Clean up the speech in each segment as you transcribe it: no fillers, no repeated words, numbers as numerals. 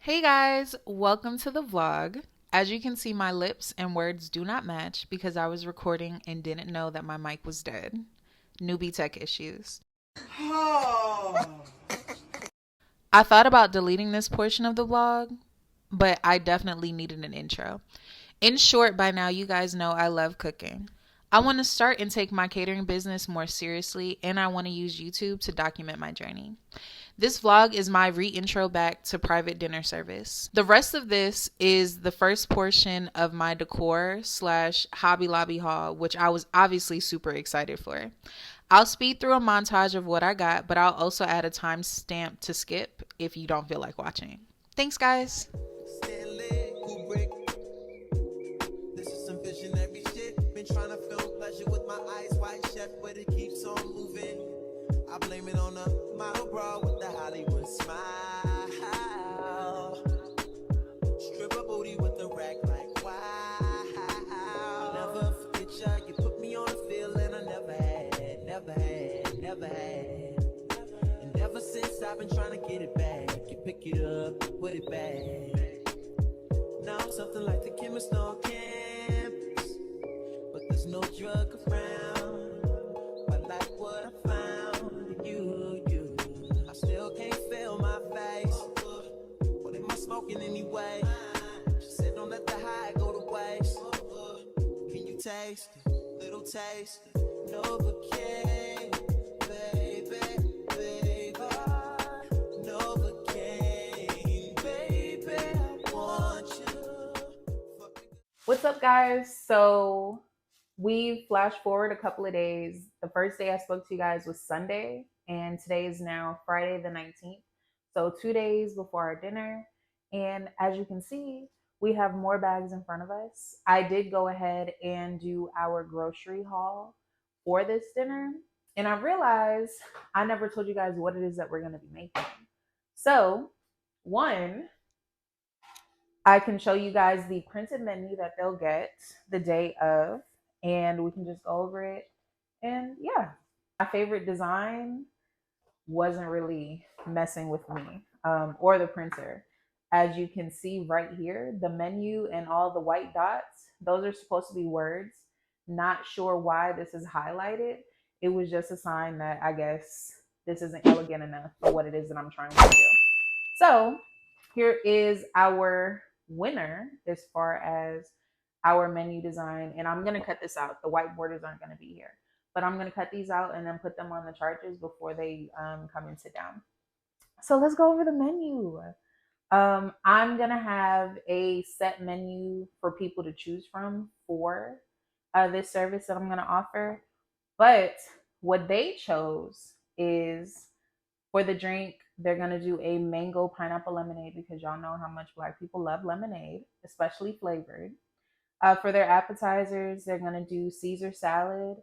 Hey guys, welcome to the vlog. As you can see, my lips and words do not match because I was recording and didn't know that my mic was dead. Newbie tech issues. I thought about deleting this portion of the vlog, but I definitely needed an intro. In short, by now you guys know I love cooking. I want to start and take my catering business more seriously, and I want to use YouTube to document my journey. This vlog is my re-intro back to private dinner service. The rest of this is the first portion of my decor / Hobby Lobby haul, which I was obviously super excited for. I'll speed through a montage of what I got, but I'll also add a timestamp to skip if you don't feel like watching. Thanks, guys. Trying to feel pleasure with my eyes wide shut, but it keeps on moving. I blame it on the model bra with the Hollywood smile. Strip a booty with the rack like wow. Never forget ya, you put me on a feeling I never had. And ever since I've been trying to get it back, you pick it up, put it back. Now I'm something like the chemist on campus, but there's no drug around. I like what I found in you. I still can't feel my face. What am I smoking anyway? She said don't let the high go to waste. Can you taste it? Little taste it. Novocaine, baby. Novocaine, baby. I want you. What's up, guys? So we flash forward a couple of days. The first day I spoke to you guys was Sunday, and today is now Friday the 19th. So 2 days before our dinner. And as you can see, we have more bags in front of us. I did go ahead and do our grocery haul for this dinner. And I realized I never told you guys what it is that we're going to be making. So, one, I can show you guys the printed menu that they'll get the day of, and we can just go over it. And yeah, my favorite design wasn't really messing with me or the printer. As you can see right here, the menu and all the white dots, those are supposed to be words. Not sure why this is highlighted. It was just a sign that I guess this isn't elegant enough for what it is that I'm trying to do. So here is our winner as far as our menu design. And I'm going to cut this out. The white borders aren't going to be here. But I'm going to cut these out and then put them on the charges before they come and sit down. So let's go over the menu. I'm going to have a set menu for people to choose from for this service that I'm going to offer. But what they chose is for the drink, they're going to do a mango pineapple lemonade because y'all know how much Black people love lemonade, especially flavored. For their appetizers, they're going to do Caesar salad,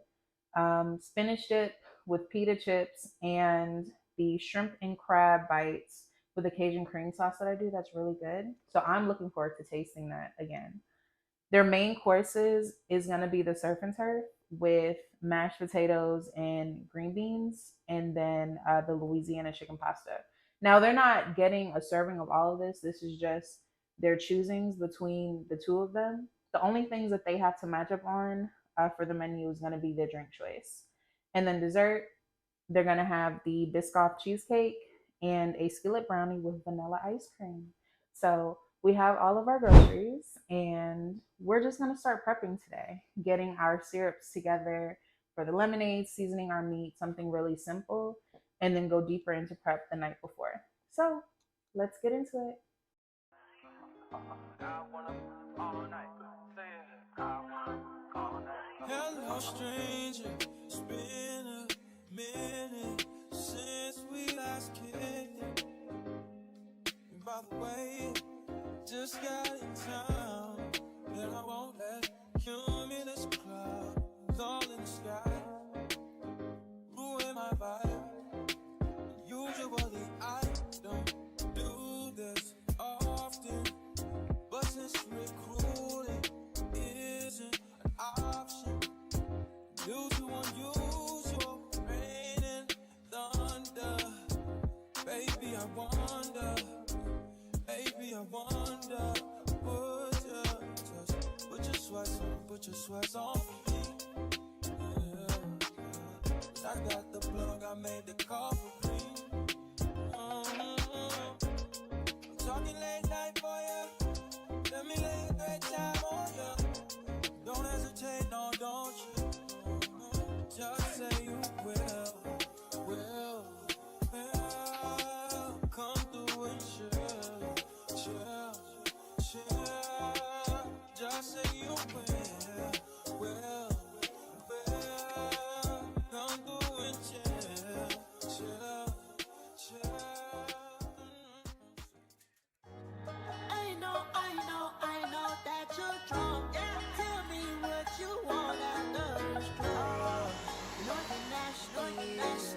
spinach dip with pita chips, and the shrimp and crab bites with the Cajun cream sauce that I do. That's really good. So I'm looking forward to tasting that again. Their main courses is going to be the surf and turf with mashed potatoes and green beans, and then the Louisiana chicken pasta. Now, they're not getting a serving of all of this. This is just their choosings between the two of them. The only things that they have to match up on for the menu is going to be their drink choice. And then dessert, they're going to have the Biscoff cheesecake and a skillet brownie with vanilla ice cream. So we have all of our groceries, and we're just going to start prepping today, getting our syrups together for the lemonade, seasoning our meat, something really simple, and then go deeper into prep the night before. So let's get into it. Hello, stranger. It's been a minute since we last kicked it. And by the way, just got in town, and I won't let cumulus clouds all in the sky ruin my vibe. Usually I don't do this often, but since recruiting isn't an option due to unusual rain and thunder, baby I wonder, baby I wonder, would you just put your sweats on me? Yeah. I got the plug, I made the call for free. I'm talking late night for you. Let me lay a great time on you. Don't hesitate, no, don't you? Just say you will. Come through and chill. Just say you will. Come through and chill. I know that you're drunk. Tell me what you want after this drunk. Nothing nasty.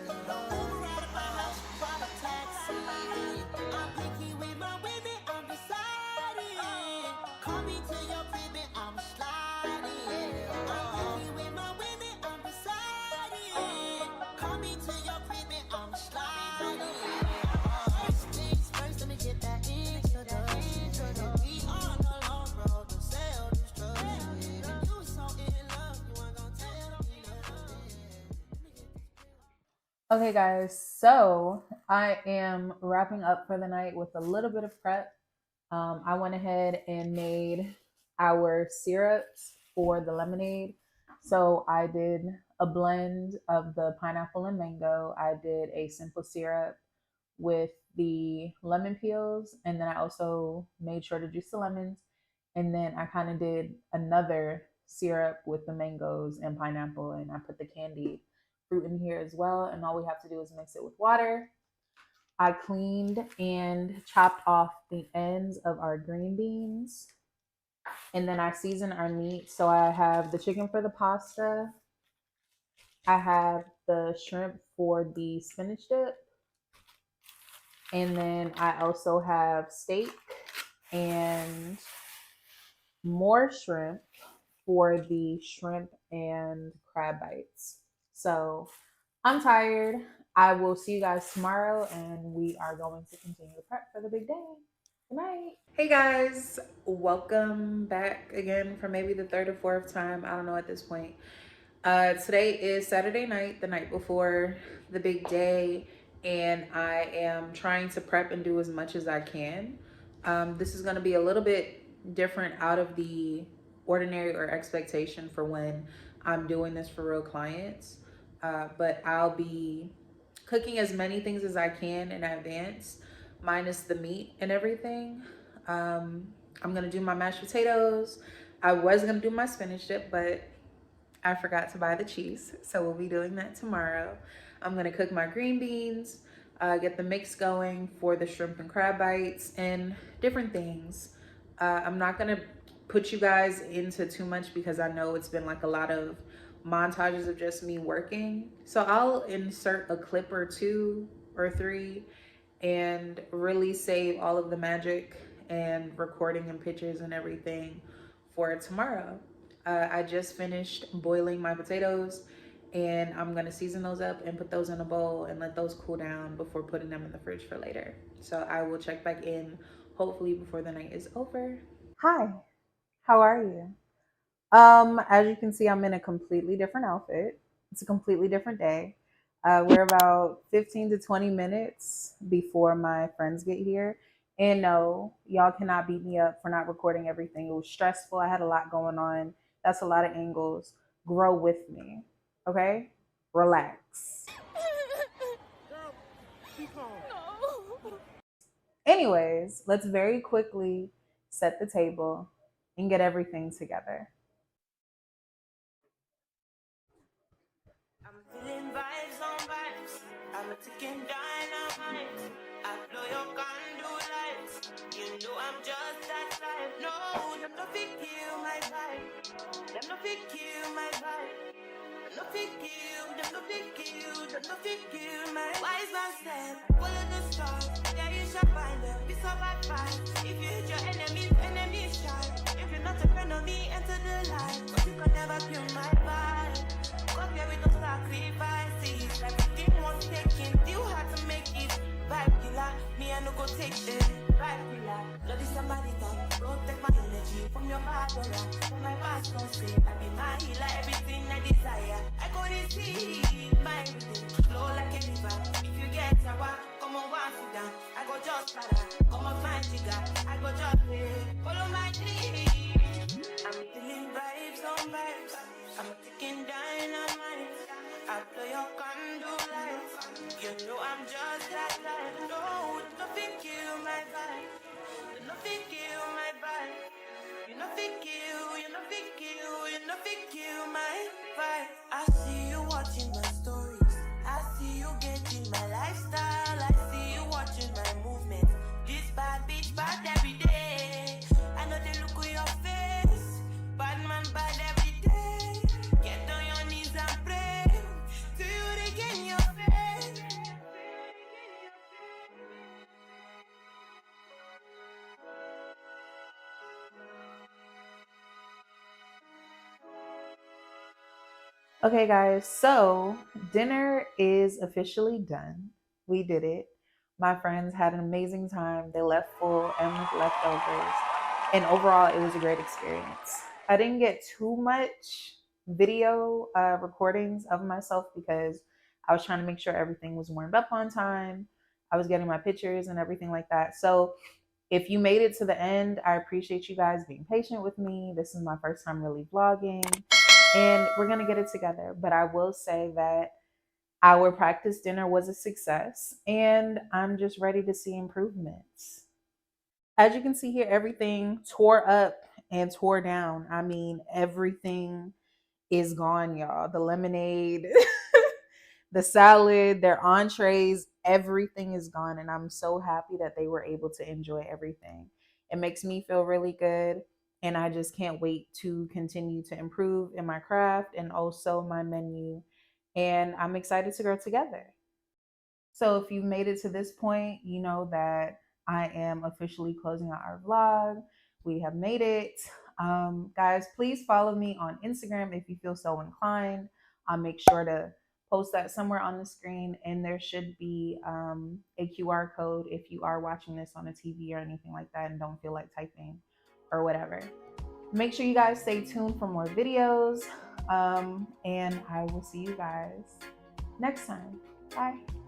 Move around at my house, drive a taxi. I'm picky with my women, I'm deciding. Call me to your crib and I'm sliding. I'm picky with my women, I'm deciding. Call me to your crib and I'm sliding. First things first, let me get that introduction. We on the long road to sell this drug. You so in love, you ain't gonna tell me nothing. Okay, guys, so I am wrapping up for the night with a little bit of prep. I went ahead and made our syrups for the lemonade. So I did a blend of the pineapple and mango. I did a simple syrup with the lemon peels, and then I also made sure to juice the lemons. And then I kind of did another syrup with the mangoes and pineapple, and I put the candied fruit in here as well. And all we have to do is mix it with water. I cleaned and chopped off the ends of our green beans. And then I seasoned our meat. So I have the chicken for the pasta. I have the shrimp for the spinach dip. And then I also have steak and more shrimp for the shrimp and crab bites. So I'm tired. I will see you guys tomorrow, and we are going to continue to prep for the big day. Good night. Hey guys, welcome back again for maybe the third or fourth time. I don't know at this point. Today is Saturday night, the night before the big day, and I am trying to prep and do as much as I can. This is going to be a little bit different out of the ordinary or expectation for when I'm doing this for real clients. But I'll be cooking as many things as I can in advance, minus the meat and everything. I'm gonna do my mashed potatoes. I was gonna do my spinach dip, but I forgot to buy the cheese, so we'll be doing that tomorrow. I'm gonna cook my green beans, get the mix going for the shrimp and crab bites and different things. I'm not gonna put you guys into too much because I know it's been like a lot of montages of just me working. So I'll insert a clip or two or three and really save all of the magic and recording and pictures and everything for tomorrow. I just finished boiling my potatoes, and I'm gonna season those up and put those in a bowl and let those cool down before putting them in the fridge for later. So I will check back in hopefully before the night is over. Hi, how are you? As you can see, I'm in a completely different outfit. It's a completely different day. We're about 15 to 20 minutes before my friends get here. And no, y'all cannot beat me up for not recording everything. It was stressful. I had a lot going on. That's a lot of angles. Grow with me. Okay? Relax. Anyways, let's very quickly set the table and get everything together. I'm feeling vibes on vibes. I'm a ticking dynamite. I blow your candle lights. You know I'm just that type. No, them no fit kill my vibe. Them no fit kill my vibe. No fit kill, them no fit kill, them no fit kill my wise man step. Follow the stars. Yeah, you shall find them. Be so bad fight. If you hit your enemies shine. If you're not a friend of me, enter the light. Cause you can never kill my vibe. Come here with no sacrifices. Everything was taken. You had to make it. Vibe killer. Me, I no go take it. Vibe killer. Blood is a your madonna. For my past don't say, I be my healer, everything I desire. I go to see my everything, flow like a river. If you get sour, come on, one sit down. I go just para, come on, my jigger. I go just play, follow my dream. I'm feeling vibes on vibes. I'm taking dynamite. I play your candle lights. You know I'm just that light. No, nothing kill my vibe. Nothing kill my vibe. You nothing kill, you nothing kill, you nothing kill my vibe. I see you watching my stories. I see you getting my lifestyle. I see you watching my movement. This bad bitch bad every day. I know they look at your face. Bad man bad every day. Get on your knees and pray. Do you regain your faith? Okay, guys, so dinner is officially done. We did it. My friends had an amazing time. They left full and with leftovers. And overall, it was a great experience. I didn't get too much video recordings of myself because I was trying to make sure everything was warmed up on time. I was getting my pictures and everything like that. So if you made it to the end, I appreciate you guys being patient with me. This is my first time really vlogging, and we're going to get it together. But I will say that our practice dinner was a success, and I'm just ready to see improvements. As you can see here, everything tore up and tore down. I mean, everything is gone, y'all. The lemonade, the salad, their entrees, everything is gone. And I'm so happy that they were able to enjoy everything. It makes me feel really good. And I just can't wait to continue to improve in my craft and also my menu. And I'm excited to grow together. So if you've made it to this point, you know that I am officially closing out our vlog. We have made it. Guys, please follow me on Instagram if you feel so inclined. I'll make sure to post that somewhere on the screen, and there should be a QR code if you are watching this on a TV or anything like that and don't feel like typing or whatever. Make sure you guys stay tuned for more videos, and I will see you guys next time. Bye.